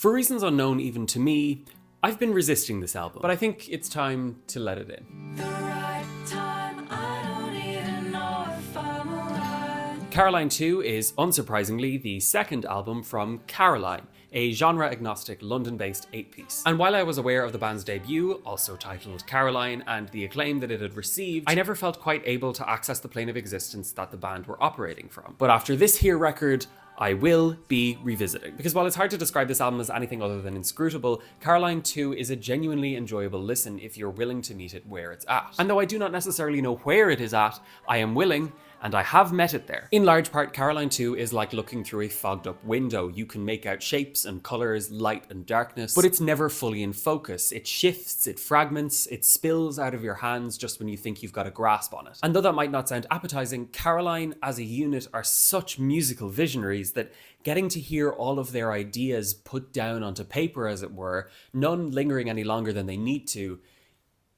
For reasons unknown even to me, I've been resisting this album, but I think it's time to let it in. The right time, I don't even know if I'm alive. Caroline 2 is, unsurprisingly, the second album from Caroline, a genre-agnostic London-based 8-piece. And while I was aware of the band's debut, also titled Caroline, and the acclaim that it had received, I never felt quite able to access the plane of existence that the band were operating from. But after this here record, I will be revisiting. Because while it's hard to describe this album as anything other than inscrutable, Caroline 2 is a genuinely enjoyable listen if you're willing to meet it where it's at. And though I do not necessarily know where it is at, I am willing, and I have met it there. In large part, Caroline 2 is like looking through a fogged up window. You can make out shapes and colours, light and darkness, but it's never fully in focus. It shifts, it fragments, it spills out of your hands just when you think you've got a grasp on it. And though that might not sound appetizing, Caroline as a unit are such musical visionaries that getting to hear all of their ideas put down onto paper, as it were, none lingering any longer than they need to,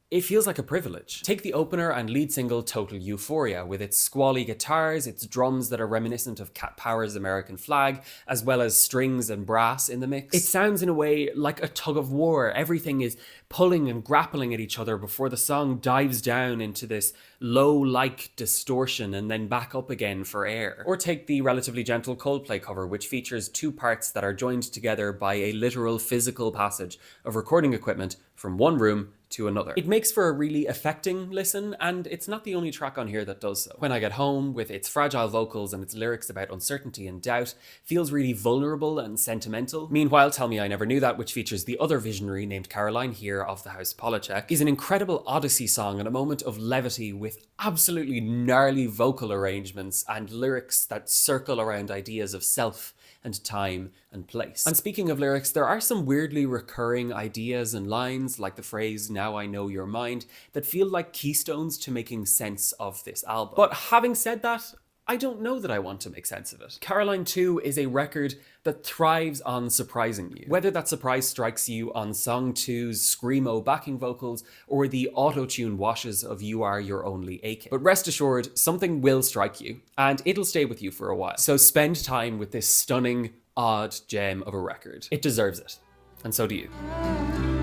it feels like a privilege. Take the opener and lead single Total Euphoria, with its squally guitars, its drums that are reminiscent of Cat Power's American flag, as well as strings and brass in the mix. It sounds in a way like a tug of war. Everything is pulling and grappling at each other before the song dives down into this low-like distortion and then back up again for air. Or take the relatively gentle Coldplay cover, which features two parts that are joined together by a literal physical passage of recording equipment from one room to another. It makes for a really affecting listen, and it's not the only track on here that does so. When I Get Home, with its fragile vocals and its lyrics about uncertainty and doubt, feels really vulnerable and sentimental. Meanwhile, Tell Me I Never Knew That, which features the other visionary named Caroline here of the House Polachek, is an incredible Odyssey song and a moment of levity with absolutely gnarly vocal arrangements and lyrics that circle around ideas of self and time and place. And speaking of lyrics, there are some weirdly recurring ideas and lines, like the phrase, "Now I know your mind," that feel like keystones to making sense of this album. But having said that, I don't know that I want to make sense of it. Caroline 2 is a record that thrives on surprising you. Whether that surprise strikes you on song 2's screamo backing vocals or the auto-tune washes of You Are Your Only Aching. But rest assured, something will strike you, and it'll stay with you for a while. So spend time with this stunning, odd gem of a record. It deserves it. And so do you.